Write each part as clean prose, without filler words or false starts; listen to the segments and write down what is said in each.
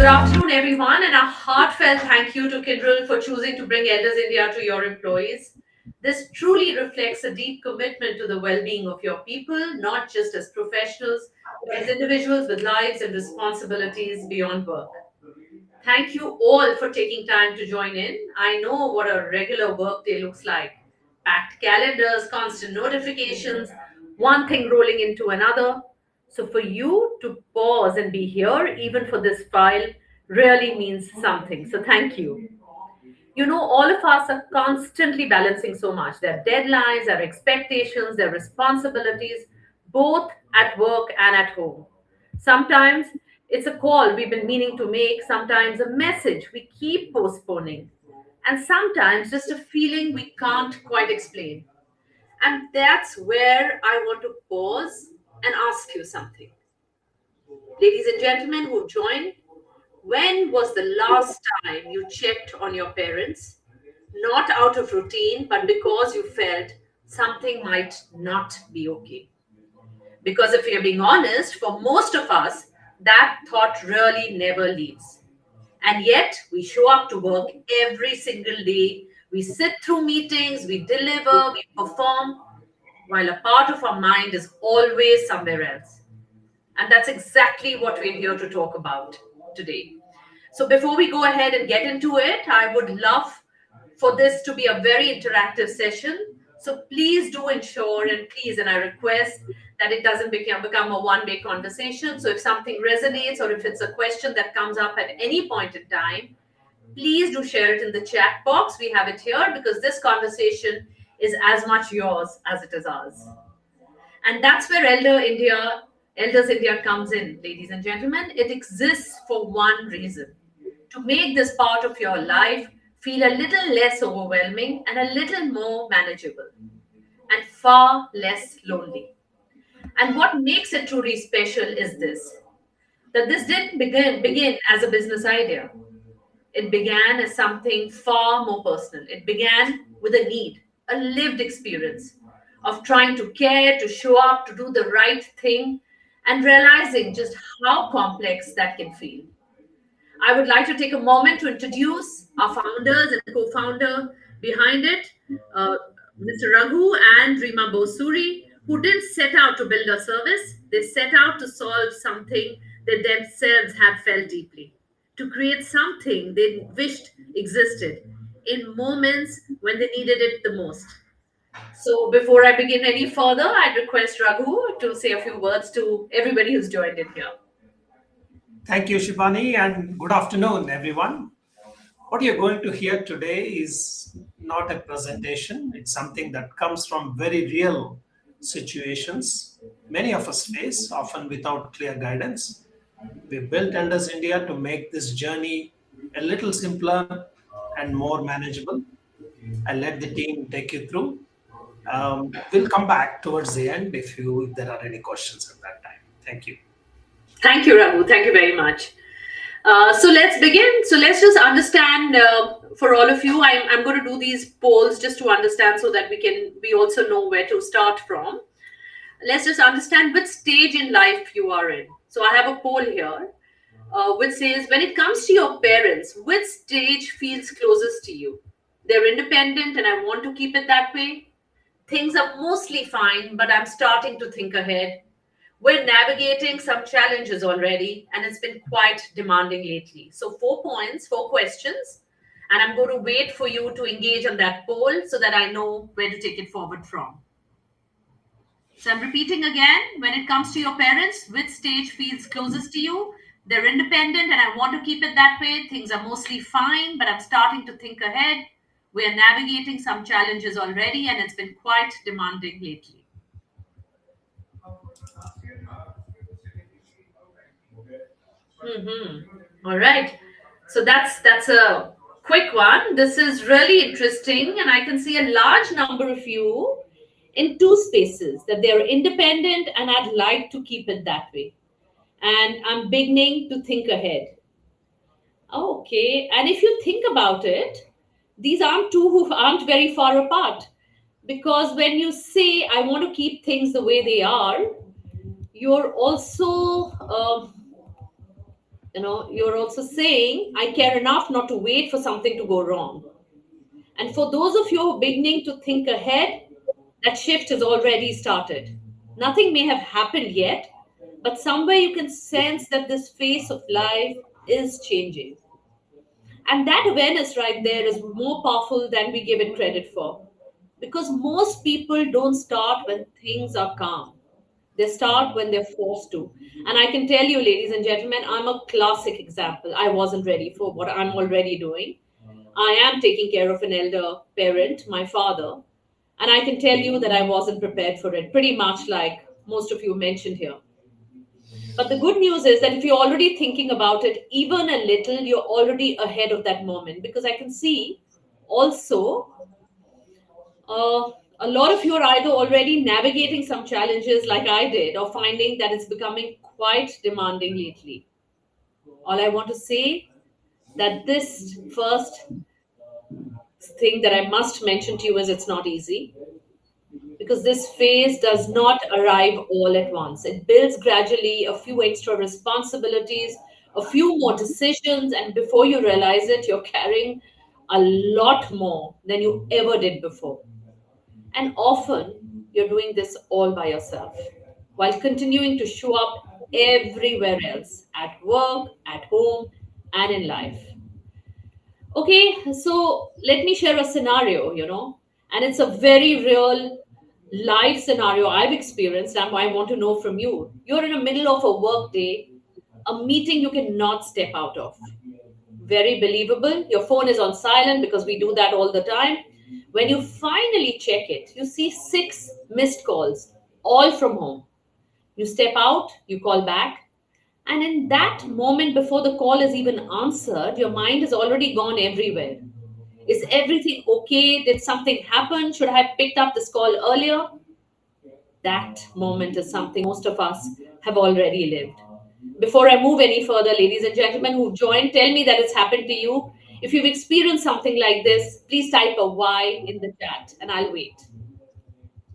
Good afternoon, everyone, and a heartfelt thank you to Kyndryl for choosing to bring Elders India to your employees. This truly reflects a deep commitment to the well being of your people, not just as professionals, but as individuals with lives and responsibilities beyond work. Thank you all for taking time to join in. I know what a regular workday looks like: packed calendars, constant notifications, one thing rolling into another. So, for you to pause and be here, even for this file, really means something. So, thank you. All of us are constantly balancing so much: their deadlines, their expectations, their responsibilities, both at work and at home. Sometimes it's a call we've been meaning to make, sometimes a message we keep postponing, and sometimes just a feeling we can't quite explain. And that's where I want to pause and ask you something. Ladies and gentlemen who joined, when was the last time you checked on your parents? Not out of routine, but because you felt something might not be okay. Because if we are being honest, for most of us, that thought really never leaves. And yet, we show up to work every single day. We sit through meetings, we deliver, we perform, while a part of our mind is always somewhere else. And that's exactly what we're here to talk about today. So, before we go ahead and get into it, I would love for this to be a very interactive session. So, please do ensure and please, and I request that it doesn't become a one-way conversation. So, if something resonates or if it's a question that comes up at any point in time, please do share it in the chat box. We have it here because this conversation is as much yours as it is ours. And that's where Elders India comes in, ladies and gentlemen. It exists for one reason: to make this part of your life feel a little less overwhelming and a little more manageable and far less lonely. And what makes it truly special is this: that this didn't begin as a business idea. It began as something far more personal. It began with a need, a lived experience of trying to care, to show up, to do the right thing, and realizing just how complex that can feel. I would like to take a moment to introduce our founders and co founder behind it, uh, Mr. Raghu and Rima Bosuri, who didn't set out to build a service, they set out to solve something they themselves had felt deeply, to create something they wished existed in moments when they needed it the most. So, before I begin any further, I'd request Raghu to say a few words to everybody who's joined in here. Thank you, Shivani, and good afternoon, everyone. What you're going to hear today is not a presentation, it's something that comes from very real situations many of us face, often without clear guidance. We built Enders India to make this journey a little simpler and more manageable. I'll let the team take you through. We'll come back towards the end if there are any questions at that time. Thank you. Thank you, Raghu. Thank you very much. So let's begin. So let's just understand for all of you. I'm going to do these polls just to understand so that we also know where to start from. Let's just understand which stage in life you are in. So I have a poll here which says, when it comes to your parents, which stage feels closest to you? They're independent and I want to keep it that way. Things are mostly fine, but I'm starting to think ahead. We're navigating some challenges already, and it's been quite demanding lately. So, 4 points, 4 questions, and I'm going to wait for you to engage on that poll so that I know where to take it forward from. So, I'm repeating again: when it comes to your parents, which stage feels closest to you? They're independent, and I want to keep it that way. Things are mostly fine, but I'm starting to think ahead. We are navigating some challenges already, and it's been quite demanding lately. All right. So that's a quick one. This is really interesting, and I can see a large number of you in two spaces that they're independent, and I'd like to keep it that way. And I'm beginning to think ahead. Okay. And if you think about it, these aren't two who aren't very far apart. Because when you say, I want to keep things the way they are, you're also You're also saying, I care enough not to wait for something to go wrong. And for those of you who are beginning to think ahead, that shift has already started. Nothing may have happened yet, but somewhere you can sense that this phase of life is changing. And that awareness right there is more powerful than we give it credit for. Because most people don't start when things are calm. They start when they're forced to. And I can tell you, ladies and gentlemen, I'm a classic example. I wasn't ready for what I'm already doing. I am taking care of an elder parent, my father, and I can tell you that I wasn't prepared for it, pretty much like most of you mentioned here. But the good news is that if you're already thinking about it even a little, you're already ahead of that moment because I can see also uh, a lot of you are either already navigating some challenges like I did or finding that it's becoming quite demanding lately. All I want to say that this first thing that I must mention to you is it's not easy because this phase does not arrive all at once. It builds gradually a few extra responsibilities, a few more decisions, and before you realize it, you're carrying a lot more than you ever did before. And often you're doing this all by yourself while continuing to show up everywhere else at work, at home, and in life. Okay, so let me share a scenario, and it's a very real life scenario I've experienced, and I want to know from you. You're in the middle of a work day, a meeting you cannot step out of. Very believable. Your phone is on silent because we do that all the time. When you finally check it, you see six missed calls, all from home. You step out, you call back, and in that moment before the call is even answered, your mind has already gone everywhere. Is everything okay? Did something happen? Should I have picked up this call earlier? That moment is something most of us have already lived. Before I move any further, ladies and gentlemen who've joined, tell me that it's happened to you. If you've experienced something like this, please type a Y in the chat and I'll wait.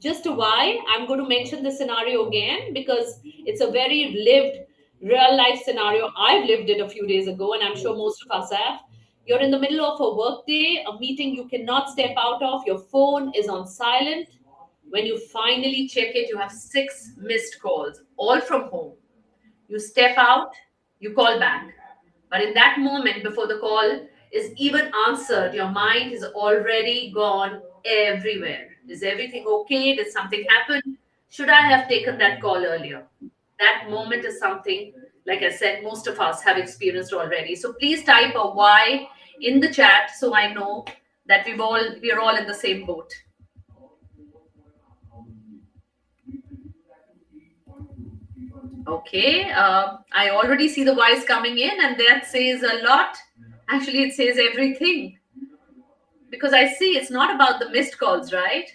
Just a why, I'm going to mention the scenario again because it's a very lived, real life scenario. I've lived it a few days ago, and I'm sure most of us have. You're in the middle of a work day, a meeting you cannot step out of, your phone is on silent. When you finally check it, you have six missed calls, all from home. You step out, you call back. But in that moment, before the call is even answered, your mind is already gone everywhere. Is everything okay? Did something happen? Should I have taken that call earlier? That moment is something, like I said, most of us have experienced already. So please type a Y in the chat so I know that we're all in the same boat. Okay, I already see the Y's coming in, and that says a lot. Actually, it says everything because I see it's not about the missed calls, right?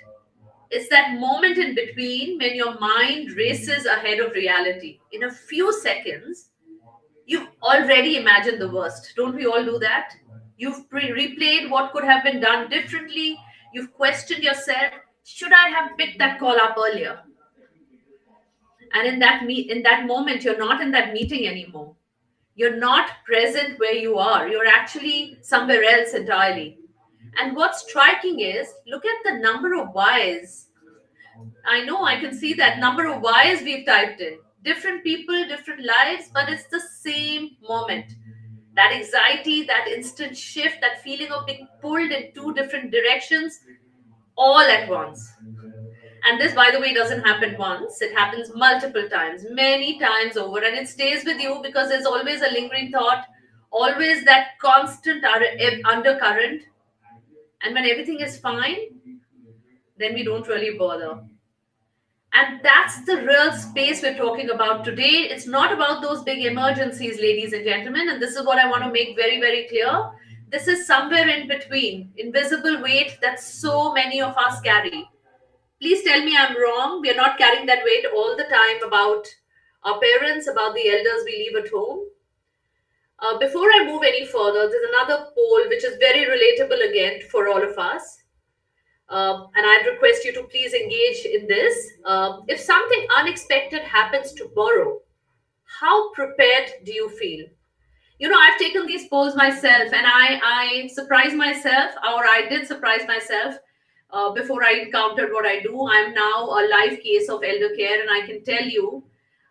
It's that moment in between when your mind races ahead of reality. In a few seconds, you've already imagined the worst. Don't we all do that? You've replayed what could have been done differently. You've questioned yourself. Should I have picked that call up earlier? And in that moment, you're not in that meeting anymore. You're not present where you are. You're actually somewhere else entirely. And what's striking is look at the number of Y's. I know I can see that number of Y's we've typed in. Different people, different lives, but it's the same moment. That anxiety, that instant shift, that feeling of being pulled in two different directions all at once. And this, by the way, doesn't happen once. It happens multiple times, many times over, and it stays with you because there's always a lingering thought, always that constant undercurrent. And when everything is fine, then we don't really bother. And that's the real space we're talking about today. It's not about those big emergencies, ladies and gentlemen. And this is what I want to make very, very clear. This is somewhere in between, invisible weight that so many of us carry. Please tell me I'm wrong. We are not carrying that weight all the time about our parents, about the elders we leave at home. Before I move any further, there's another poll which is very relatable again for all of us. And I'd request you to please engage in this. If something unexpected happens tomorrow, how prepared do you feel? I've taken these polls myself, and I surprise myself, or I did surprise myself before I encountered what I do. I'm now a live case of elder care, and I can tell you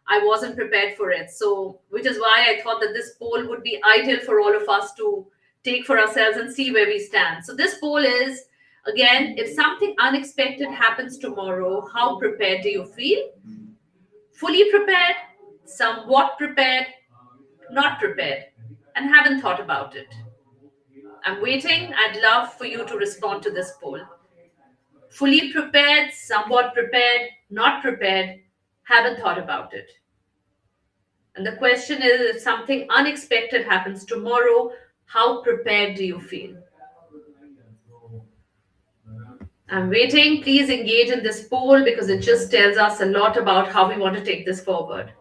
I wasn't prepared for it. So, which is why I thought that this poll would be ideal for all of us to take for ourselves and see where we stand. So, this poll is, again, if something unexpected happens tomorrow, how prepared do you feel? Fully prepared, somewhat prepared, not prepared, and haven't thought about it. I'm waiting. I'd love for you to respond to this poll. Fully prepared, somewhat prepared, not prepared, haven't thought about it. And the question is, if something unexpected happens tomorrow, how prepared do you feel? I'm waiting. Please engage in this poll because it just tells us a lot about how we want to take this forward.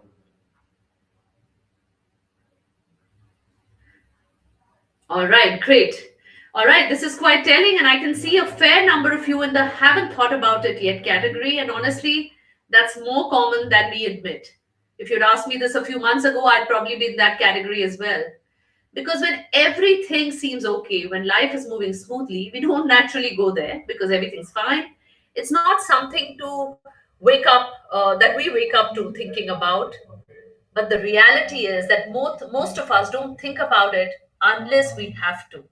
All right, great. All right, this is quite telling, and I can see a fair number of you in the haven't thought about it yet category. And honestly, that's more common than we admit. If you'd asked me this a few months ago, I'd probably be in that category as well. Because when everything seems okay, when life is moving smoothly, we don't naturally go there because everything's fine. It's not something to that we wake up to thinking about. But the reality is that most of us don't think about it unless we have to.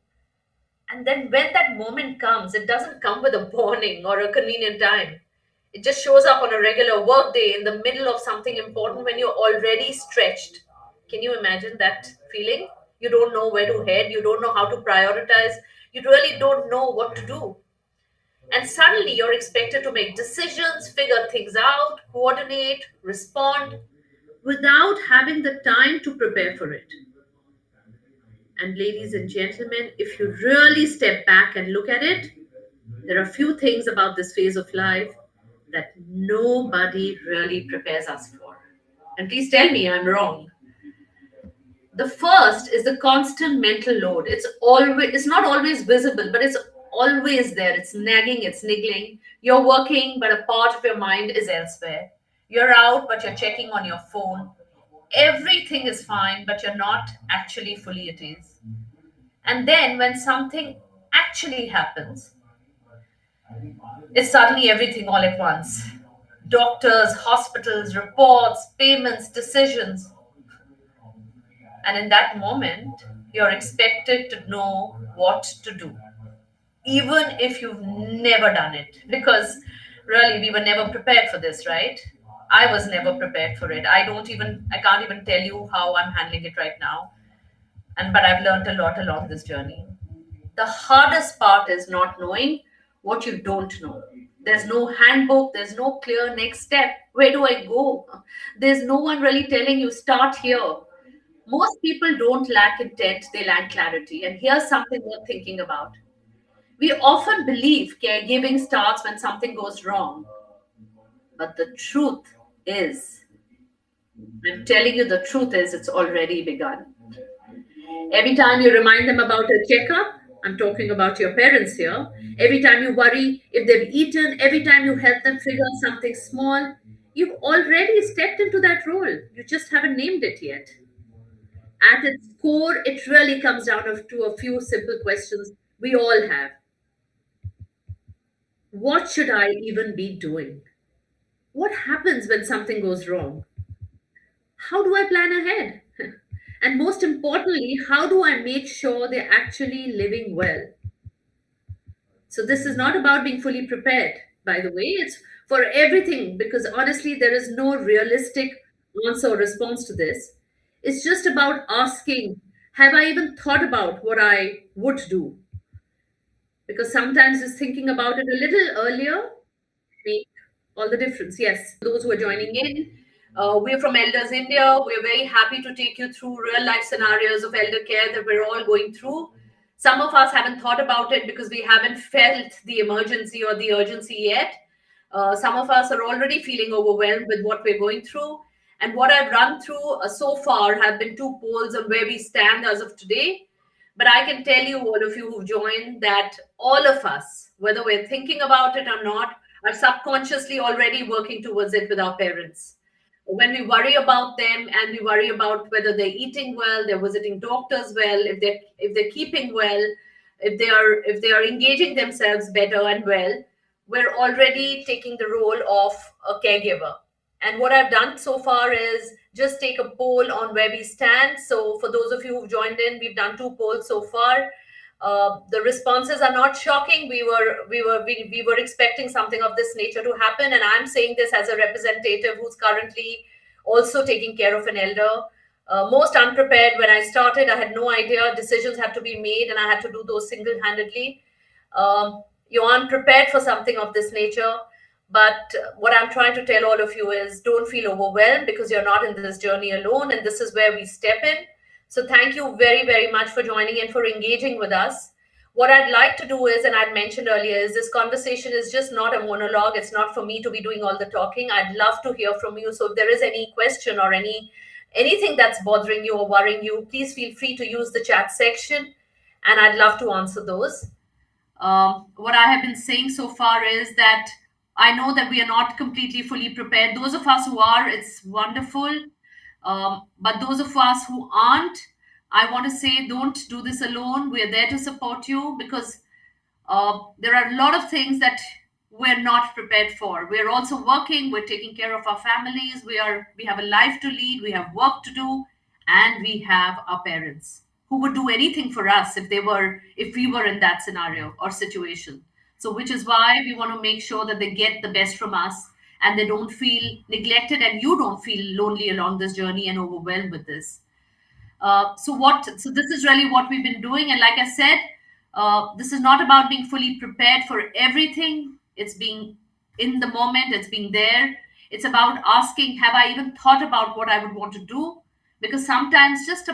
And then when that moment comes, it doesn't come with a warning or a convenient time. It just shows up on a regular work day in the middle of something important when you're already stretched. Can you imagine that feeling? You don't know where to head, you don't know how to prioritize, you really don't know what to do. And suddenly you're expected to make decisions, figure things out, coordinate, respond without having the time to prepare for it. And ladies and gentlemen, if you really step back and look at it, there are a few things about this phase of life that nobody really prepares us for. And please tell me I'm wrong. The first is the constant mental load. It's not always visible, but it's always there. It's nagging, it's niggling. You're working, but a part of your mind is elsewhere. You're out, but you're checking on your phone. Everything is fine, but you're not actually fully at ease. And then when something actually happens, it's suddenly everything all at once. Doctors, hospitals, reports, payments, decisions. And in that moment, you're expected to know what to do, even if you've never done it. Because really, we were never prepared for this, right? I was never prepared for it. I can't even tell you how I'm handling it right now. But I've learned a lot along this journey. The hardest part is not knowing what you don't know. There's no handbook, there's no clear next step. Where do I go? There's no one really telling you, start here. Most people don't lack intent, they lack clarity. And here's something worth thinking about. We often believe caregiving starts when something goes wrong. But the truth is, I'm telling you, the truth is, it's already begun. Every time you remind them about a checkup, I'm talking about your parents here. Every time you worry if they've eaten, every time you help them figure out something small, you've already stepped into that role. You just haven't named it yet. At its core, it really comes down to a few simple questions we all have. What should I even be doing? What happens when something goes wrong? How do I plan ahead? And most importantly, how do I make sure they're actually living well? So, this is not about being fully prepared, by the way, it's for everything, because honestly, there is no realistic answer or response to this. It's just about asking, have I even thought about what I would do? Because sometimes just thinking about it a little earlier make all the difference. Yes, those who are joining in, we're from Elders India. We're very happy to take you through real life scenarios of elder care that we're all going through. Some of us haven't thought about it because we haven't felt the emergency or the urgency yet. Some of us are already feeling overwhelmed with what we're going through. And what I've run through so far have been two polls on where we stand as of today. But I can tell you, all of you who've joined, that all of us, whether we're thinking about it or not, are subconsciously already working towards it with our parents. when we worry about them and we worry about whether they're eating well, they're visiting doctors well, if they're keeping well, if they are engaging themselves better and well, we're already taking the role of a caregiver. And what I've done so far is just take a poll on where we stand. So for those of you who've joined in, we've done two polls so far. The responses are not shocking. We were expecting something of this nature to happen, and I'm saying this as a representative who's currently also taking care of an elder. Most unprepared. When I started, I had no idea decisions had to be made, and I had to do those single-handedly. You aren't prepared for something of this nature. But what I'm trying to tell all of you is don't feel overwhelmed, because you're not in this journey alone, and this is where we step in. So thank you very, very much for joining and for engaging with us. What I'd like to do is, and I'd mentioned earlier, is this conversation is just not a monologue. It's not for me to be doing all the talking. I'd love to hear from you. So if there is any question or anything that's bothering you or worrying you, please feel free to use the chat section, and I'd love to answer those. What I have been saying so far is that I know that we are not completely fully prepared. Those of us who are, it's wonderful. But those of us who aren't, I want to say, don't do this alone. We're there to support you, because there are a lot of things that we're not prepared for. We're also working, we're taking care of our families, we have a life to lead, we have work to do, and we have our parents who would do anything for us if we were in that scenario or situation. So which is why we want to make sure that they get the best from us, and they don't feel neglected, and you don't feel lonely along this journey and overwhelmed with this. So this is really what we've been doing. And like I said, this is not about being fully prepared for everything. It's being in the moment, it's being there. It's about asking, have I even thought about what I would want to do? Because sometimes just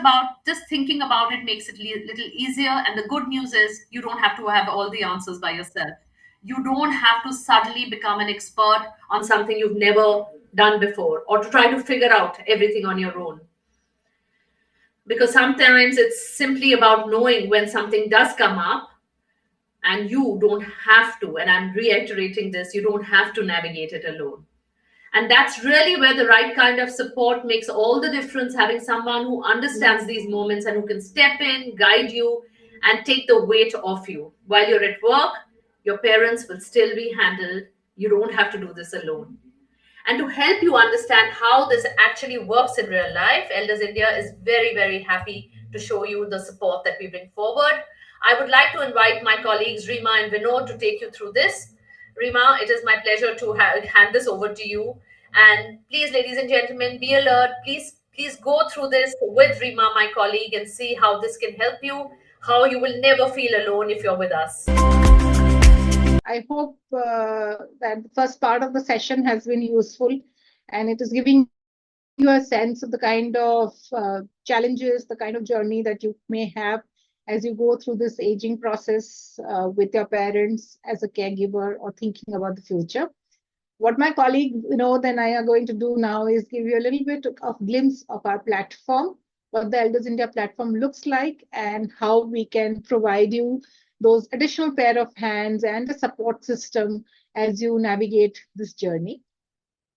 thinking about it makes it little easier. And the good news is you don't have to have all the answers by yourself. You don't have to suddenly become an expert on something you've never done before, or to try to figure out everything on your own. Because sometimes it's simply about knowing when something does come up, and you don't have to, and I'm reiterating this, you don't have to navigate it alone. And that's really where the right kind of support makes all the difference. Having someone who understands these moments and who can step in, guide you, and take the weight off you. While you're at work, your parents will still be handled. You don't have to do this alone. And to help you understand how this actually works in real life, Elders India is very, very happy to show you the support that we bring forward. I would like to invite my colleagues Rima and Vinod to take you through this. Rima, it is my pleasure to hand this over to you. And please, ladies and gentlemen, be alert. Please go through this with Rima, my colleague, and see how this can help you, how you will never feel alone if you're with us. I hope that the first part of the session has been useful, and it is giving you a sense of the kind of challenges, the kind of journey that you may have as you go through this aging process with your parents as a caregiver or thinking about the future. What my colleague Vinod and I are going to do now is give you a little bit of glimpse of our platform, what the Elders India platform looks like, and how we can provide you those additional pair of hands and a support system as you navigate this journey.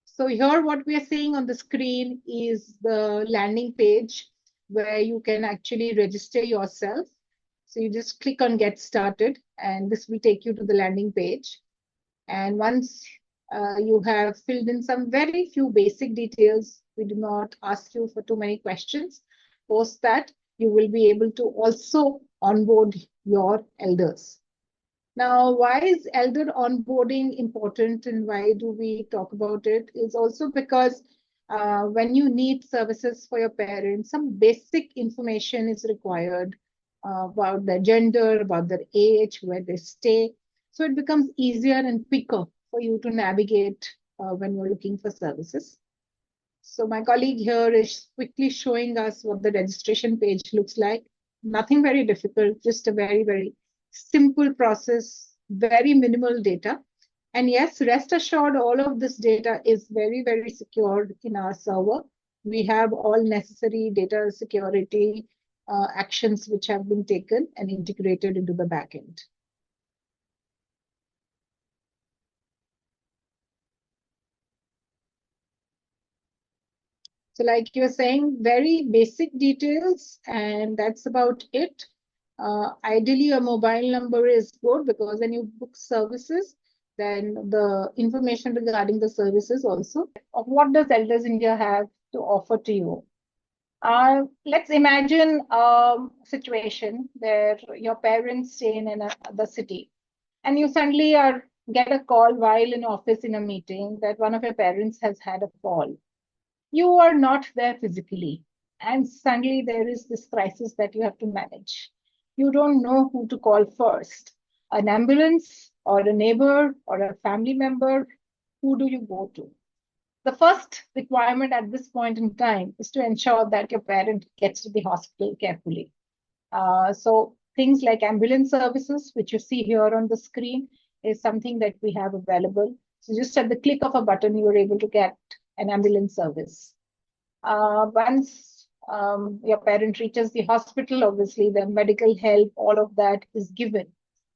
So here what we are seeing on the screen is the landing page where you can actually register yourself. So you just click on Get Started, and this will take you to the landing page. And once you have filled in some very few basic details, we do not ask you for too many questions. Post that, you will be able to also onboard your elders. Now, why is elder onboarding important and why do we talk about it? Is also because when you need services for your parents, some basic information is required about their gender, about their age, where they stay. So it becomes easier and quicker for you to navigate when you're looking for services. So my colleague here is quickly showing us what the registration page looks like. Nothing very difficult, just a very, very simple process, very minimal data. And yes, rest assured, all of this data is very, very secured in our server. We have all necessary data security actions which have been taken and integrated into the backend. So like you're saying, very basic details, and that's about it. Ideally, a mobile number is good because when you book services, then the information regarding the services also. Of what does Elders India have to offer to you? Let's imagine a situation where your parents stay in another city, and you suddenly get a call while in office in a meeting that one of your parents has had a fall. You are not there physically, and suddenly there is this crisis that you have to manage. You don't know who to call first, an ambulance or a neighbor or a family member. Who do you go to? The first requirement at this point in time is to ensure that your parent gets to the hospital carefully. So things like ambulance services, which you see here on the screen, is something that we have available. So just at the click of a button, you are able to get an ambulance service. Once your parent reaches the hospital, obviously the medical help, all of that is given.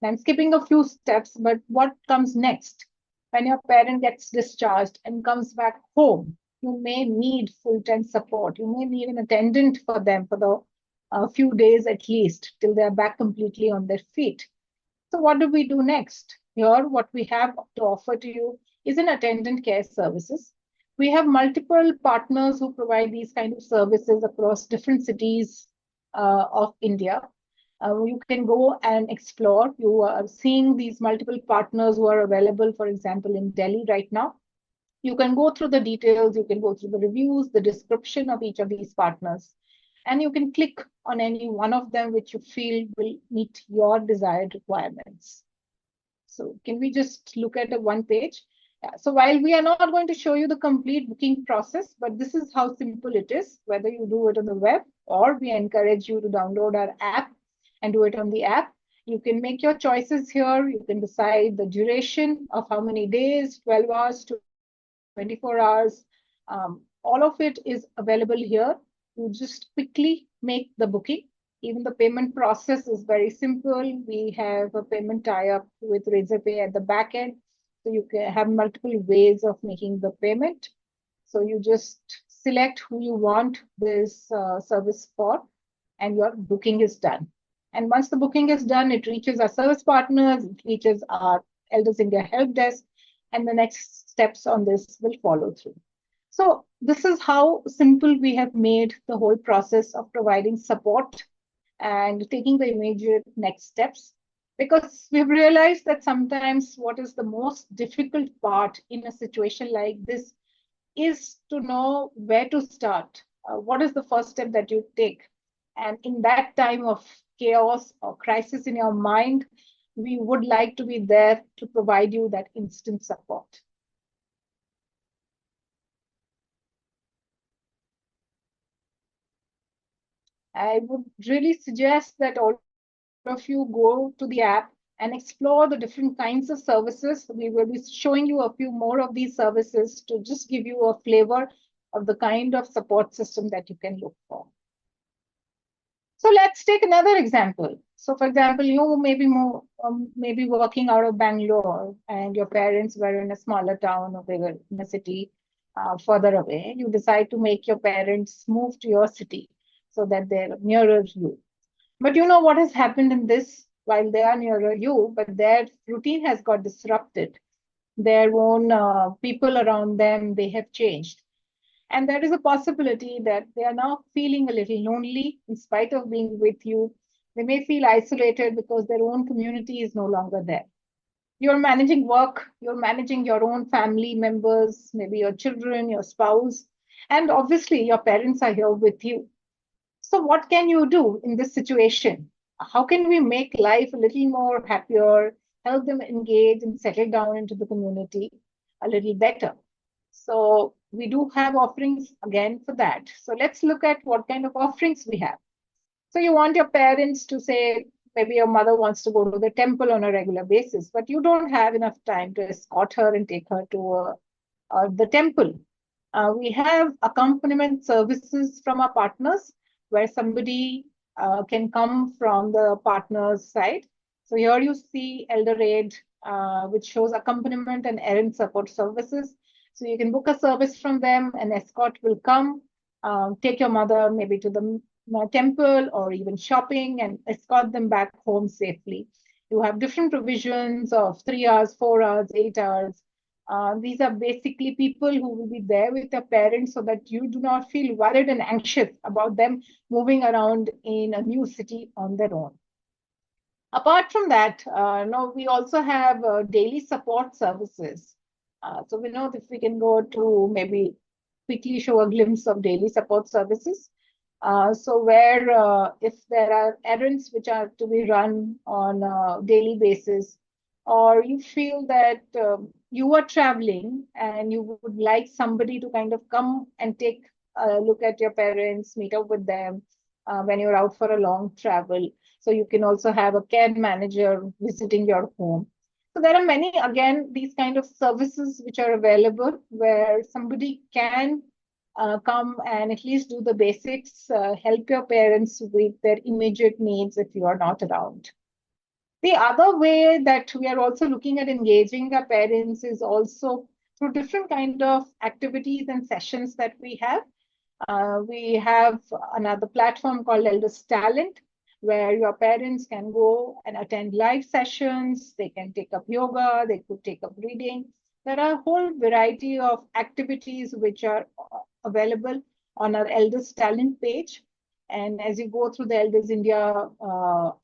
I'm skipping a few steps, but what comes next? When your parent gets discharged and comes back home, you may need full-time support. You may need an attendant for them for the few days at least till they are back completely on their feet. So what do we do next? Here, what we have to offer to you is an attendant care services. We have multiple partners who provide these kind of services across different cities of India. You can go and explore. You are seeing these multiple partners who are available, for example, in Delhi right now. You can go through the details, you can go through the reviews, the description of each of these partners, and you can click on any one of them which you feel will meet your desired requirements. So can we just look at a one page? Yeah. So while we are not going to show you the complete booking process, but this is how simple it is, whether you do it on the web or we encourage you to download our app and do it on the app. You can make your choices here. You can decide the duration of how many days, 12 hours, 24 hours. All of it is available here. You just quickly make the booking. Even the payment process is very simple. We have a payment tie-up with Razorpay at the back end. So you can have multiple ways of making the payment. So you just select who you want this service for, and your booking is done. And once the booking is done, it reaches our service partners, it reaches our Elders India help desk, and the next steps on this will follow through. So this is how simple we have made the whole process of providing support and taking the immediate next steps. Because we've realized that sometimes what is the most difficult part in a situation like this is to know where to start. What is the first step that you take? And in that time of chaos or crisis in your mind, we would like to be there to provide you that instant support. I would really suggest that all of you go to the app and explore the different kinds of services. We will be showing you a few more of these services to just give you a flavor of the kind of support system that you can look for. So let's take another example. So for example, you may be maybe working out of Bangalore and your parents were in a smaller town or they were in a city further away. You decide to make your parents move to your city so that they're nearer you. But you know what has happened in this? While they are nearer you, but their routine has got disrupted. Their own people around them, they have changed. And there is a possibility that they are now feeling a little lonely in spite of being with you. They may feel isolated because their own community is no longer there. You're managing work, you're managing your own family members, maybe your children, your spouse, and obviously your parents are here with you. So, what can you do in this situation? How can we make life a little more happier, help them engage and settle down into the community a little better? So, we do have offerings again for that. So, let's look at what kind of offerings we have. So, you want your parents to say, maybe your mother wants to go to the temple on a regular basis, but you don't have enough time to escort her and take her to the temple. We have accompaniment services from our partners where somebody can come from the partner's side. So here you see Elder Aid, which shows accompaniment and errand support services. So you can book a service from them, an escort will come. take your mother maybe to the temple or even shopping and escort them back home safely. You have different provisions of 3 hours, 4 hours, 8 hours. These are basically people who will be there with their parents so that you do not feel worried and anxious about them moving around in a new city on their own. Apart from that, no, we also have daily support services. So we know if we can go to maybe quickly show a glimpse of daily support services. So where if there are errands which are to be run on a daily basis, or you feel that you are traveling and you would like somebody to kind of come and take a look at your parents, meet up with them when you're out for a long travel. So you can also have a care manager visiting your home. So there are many, again, these kind of services which are available where somebody can come and at least do the basics, help your parents with their immediate needs if you are not around. The other way that we are also looking at engaging our parents is also through different kind of activities and sessions that we have. We have another platform called Elders Talent, where your parents can go and attend live sessions. They can take up yoga, they could take up reading. There are a whole variety of activities which are available on our Elders Talent page. And as you go through the Elders India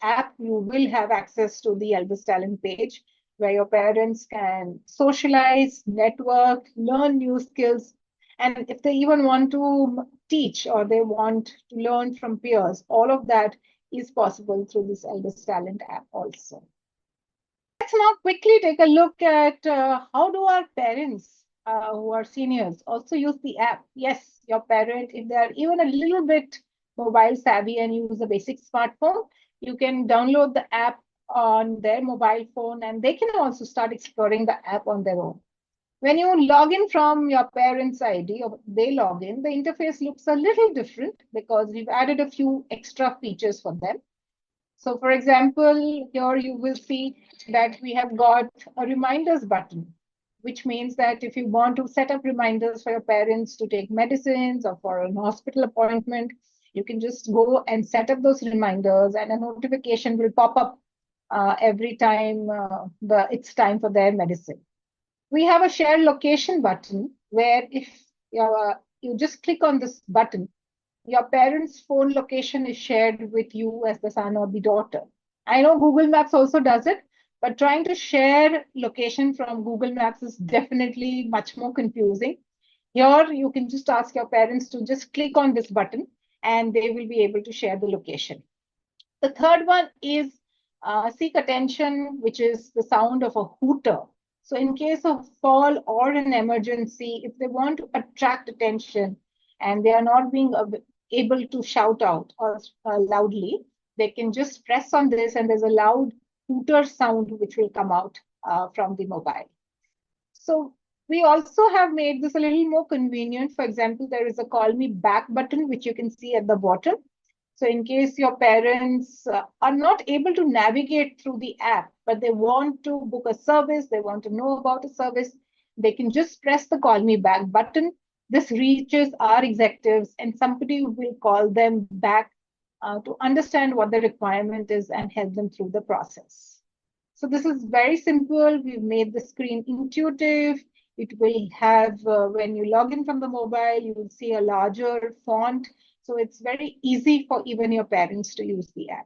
app, you will have access to the Elders Talent page where your parents can socialize, network, learn new skills. And if they even want to teach or they want to learn from peers, all of that is possible through this Elders Talent app also. Let's now quickly take a look at how do our parents who are seniors also use the app. Yes, your parent, if they are even a little bit mobile savvy and use a basic smartphone, you can download the app on their mobile phone and they can also start exploring the app on their own. When you log in from your parents' ID or they log in, the interface looks a little different because we've added a few extra features for them. So for example, here you will see that we have got a reminders button, which means that if you want to set up reminders for your parents to take medicines or for an hospital appointment, you can just go and set up those reminders and a notification will pop up every time it's time for their medicine. We have a share location button where if you just click on this button, your parents' phone location is shared with you as the son or the daughter. I know Google Maps also does it, but trying to share location from Google Maps is definitely much more confusing. Here, you can just ask your parents to just click on this button and they will be able to share the location. The third one is seek attention, which is the sound of a hooter. So in case of fall or an emergency, if they want to attract attention and they are not being able to shout out or loudly, they can just press on this and there's a loud hooter sound which will come out from the mobile. So we also have made this a little more convenient. For example, there is a call me back button, which you can see at the bottom. So in case your parents are not able to navigate through the app, but they want to book a service, they want to know about a service, they can just press the call me back button. This reaches our executives and somebody will call them back to understand what the requirement is and help them through the process. So this is very simple. We've made the screen intuitive. It will have, when you log in from the mobile, you will see a larger font. So it's very easy for even your parents to use the app.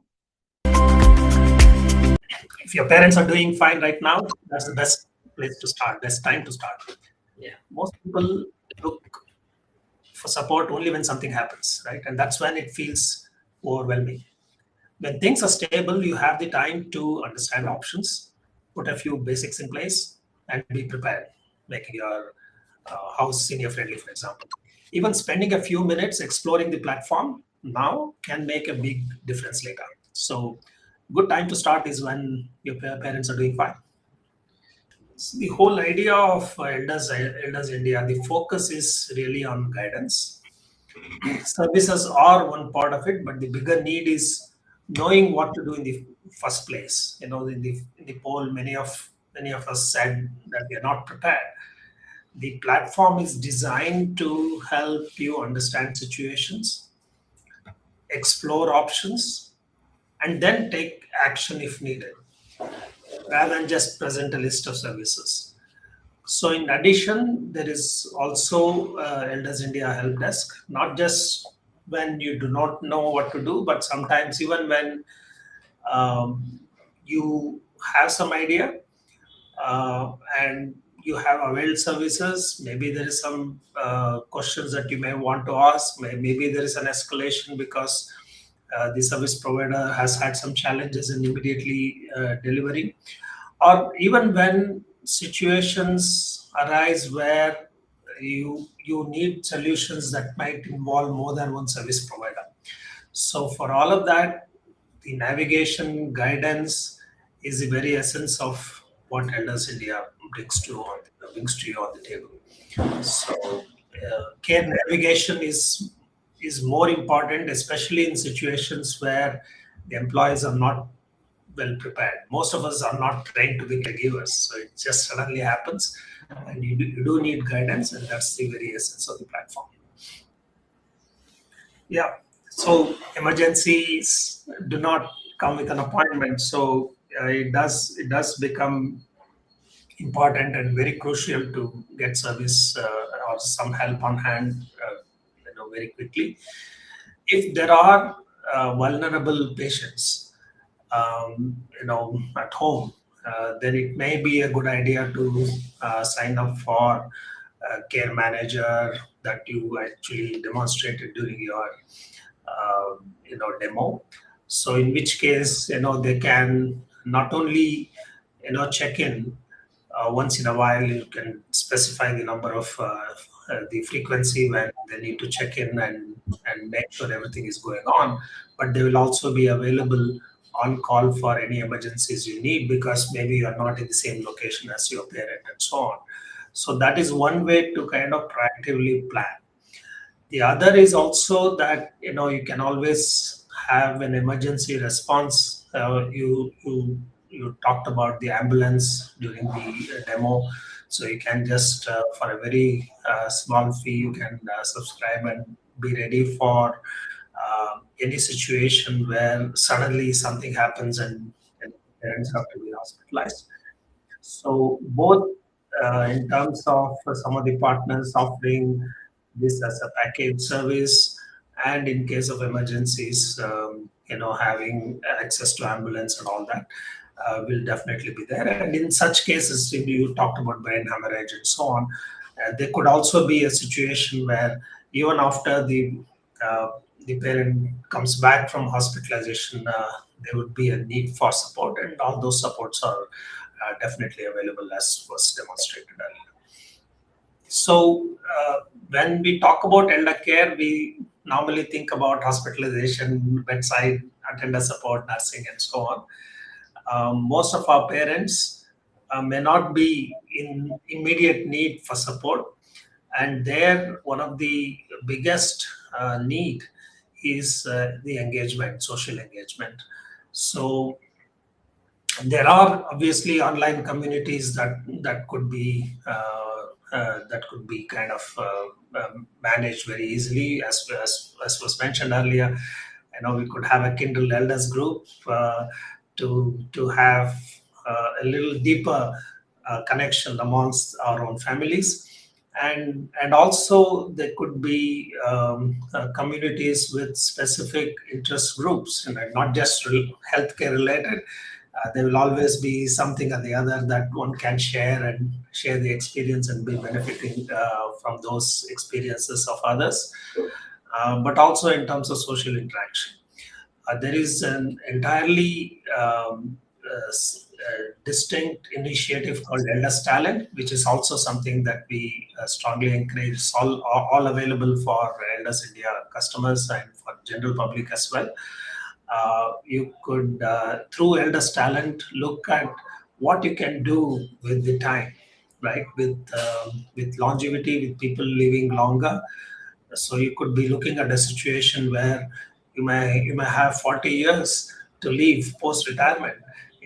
If your parents are doing fine right now, that's the best place to start, best time to start. Yeah. Most people look for support only when something happens, right? And that's when it feels overwhelming. When things are stable, you have the time to understand options, put a few basics in place, and be prepared, making your house senior friendly, for example. Even spending a few minutes exploring the platform now can make a big difference later. So, good time to start is when your parents are doing fine. So the whole idea of Elders India, the focus is really on guidance. Services are one part of it, but the bigger need is knowing what to do in the first place. In the poll, many of us said that we are not prepared. The platform is designed to help you understand situations, explore options, and then take action if needed, rather than just present a list of services. So, in addition, there is also Elders India Help Desk, not just when you do not know what to do, but sometimes even when um, you have some idea and you have availed services. Maybe there is some questions that you may want to ask. Maybe there is an escalation because the service provider has had some challenges in immediately delivering, or even when situations arise where you need solutions that might involve more than one service provider. So for all of that, the navigation guidance is the very essence of what Elders India brings to you on the table. So care navigation is more important, especially in situations where the employees are not well prepared. Most of us are not trained to be caregivers, so it just suddenly happens, and you do need guidance, and that's the very essence of the platform. Yeah. So emergencies do not come with an appointment. So it does become important and very crucial to get service or some help on hand, very quickly. If there are vulnerable patients, at home, then it may be a good idea to sign up for a care manager that you actually demonstrated during your demo. So in which case, they can not only check in once in a while. You can specify the number of the frequency when they need to check in and make sure everything is going on, but they will also be available on call for any emergencies you need, because maybe you are not in the same location as your parent and so on. So that is one way to kind of proactively plan. The other is also that you can always have an emergency response. You talked about the ambulance during the demo, so you can just for a very small fee you can subscribe and be ready for any situation where suddenly something happens and parents have to be hospitalized. So both in terms of some of the partners offering this as a package service, and in case of emergencies, having access to ambulance and all that will definitely be there. And in such cases, if you talked about brain hemorrhage and so on, there could also be a situation where even after uh, the parent comes back from hospitalization, there would be a need for support, and all those supports are definitely available as was demonstrated earlier. So, when we talk about elder care, we normally think about hospitalization, bedside attender support, nursing, and so on. Most of our parents may not be in immediate need for support, and there one of the biggest need is the engagement, social engagement. So there are obviously online communities that could be kind of managed very easily, as was mentioned earlier. We could have a Kindle Elders group to have a little deeper connection amongst our own families, and also there could be communities with specific interest groups, not just healthcare related. There will always be something or the other that one can share and share the experience and be benefiting from those experiences of others, but also in terms of social interaction. There is an entirely distinct initiative called Elders Talent, which is also something that we strongly encourage. It's all available for Elders India customers and for general public as well. You could, through Elders Talent, look at what you can do with the time, right? With longevity, with people living longer. So you could be looking at a situation where you may have 40 years to live post retirement.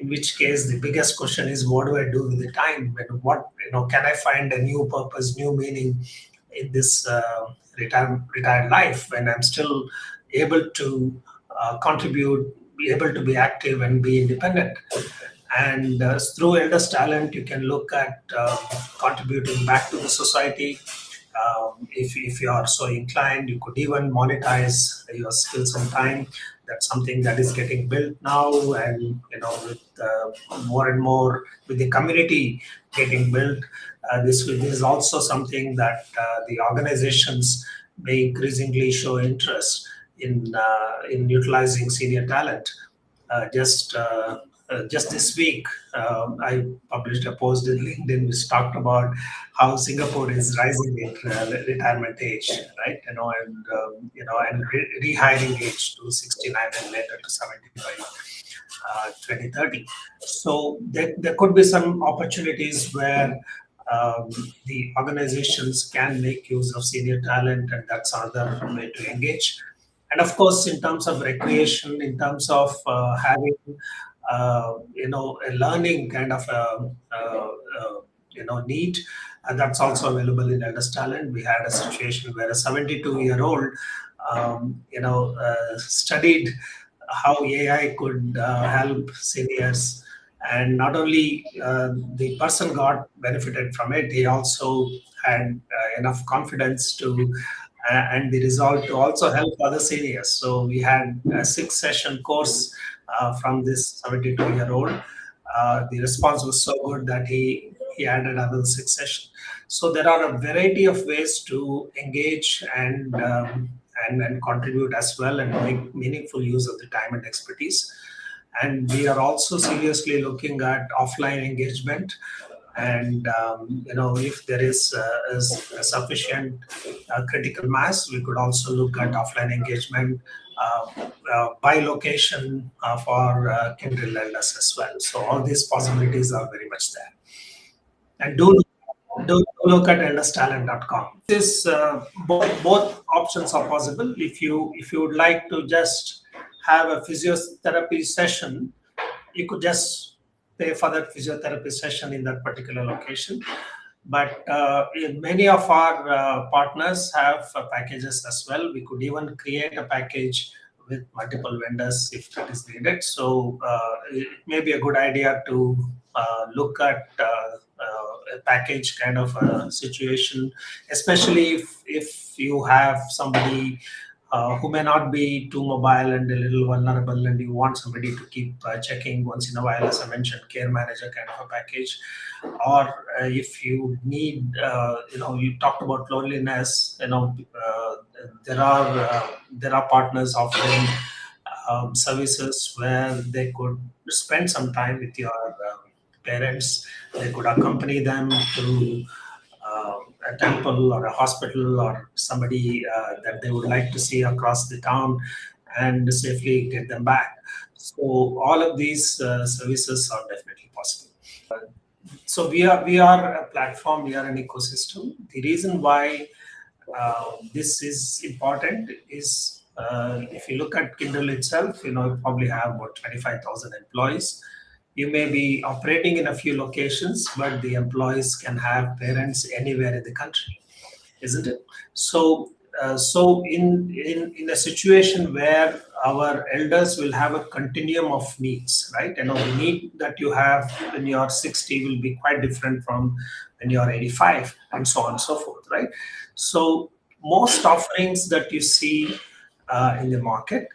in which case the biggest question is, what do I do with the time? And what, can I find a new purpose, new meaning in this retired life when I'm still able to contribute, be able to be active and be independent. And through Elders Talent, you can look at contributing back to the society. If you are so inclined, you could even monetize your skills and time. That's something that is getting built now, and with more and more with the community getting built, this is also something that the organizations may increasingly show interest in utilizing senior talent. Just this week, I published a post in LinkedIn which talked about how Singapore is rising in retirement age, right? And rehiring age to 69 and later to 75, 2030. So there could be some opportunities where um, the organizations can make use of senior talent, and that's another way to engage. And of course, in terms of recreation, in terms of having a learning kind of need, and that's also available in Elders Talent. We had a situation where a 72-year-old studied how AI could help seniors, and not only the person got benefited from it, he also had enough confidence to and the resolve to also help other seniors. So we had a 6-session course from this 72-year-old. The response was so good that he added another 6 sessions. So there are a variety of ways to engage and contribute as well, and make meaningful use of the time and expertise. And we are also seriously looking at offline engagement. And if there is a sufficient critical mass, we could also look at offline engagement by location for Kyndryl Elders as well. So all these possibilities are very much there. And do look at elderstalent.com. This both options are possible. If you would like to just have a physiotherapy session, you could just pay for that physiotherapy session in that particular location. But many of our partners have packages as well. We could even create a package with multiple vendors if that is needed. So it may be a good idea to look at a package kind of a situation, especially if you have somebody who may not be too mobile and a little vulnerable, and you want somebody to keep checking once in a while, as I mentioned, care manager kind of a package. Or if you need, you talked about loneliness, there are partners offering services where they could spend some time with your parents. They could accompany them to a temple or a hospital or somebody that they would like to see across the town, and safely get them back. So all of these services are definitely possible. So we are a platform, we are an ecosystem. The reason why this is important is if you look at Kyndryl itself, you probably have about 25,000 employees. You may be operating in a few locations, but the employees can have parents anywhere in the country, isn't it? So in a situation where our elders will have a continuum of needs, right? The need that you have when you're 60 will be quite different from when you're 85, and so on and so forth, right? So most offerings that you see in the market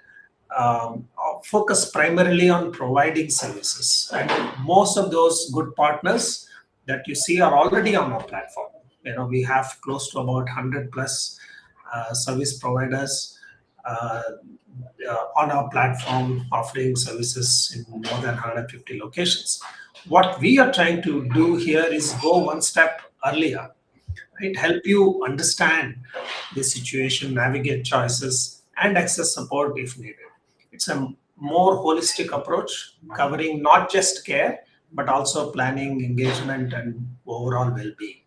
focus primarily on providing services, and most of those good partners that you see are already on our platform. We have close to about 100 plus service providers on our platform, offering services in more than 150 locations. What we are trying to do here is go one step earlier, right? Help you understand the situation, navigate choices, and access support if needed. It's a more holistic approach covering not just care, but also planning, engagement, and overall well-being.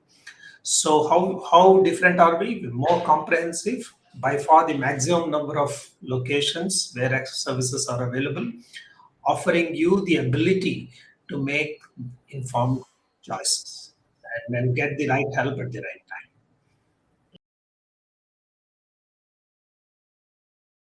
So how different are we? We're more comprehensive, by far the maximum number of locations where services are available, offering you the ability to make informed choices and get the right help at the right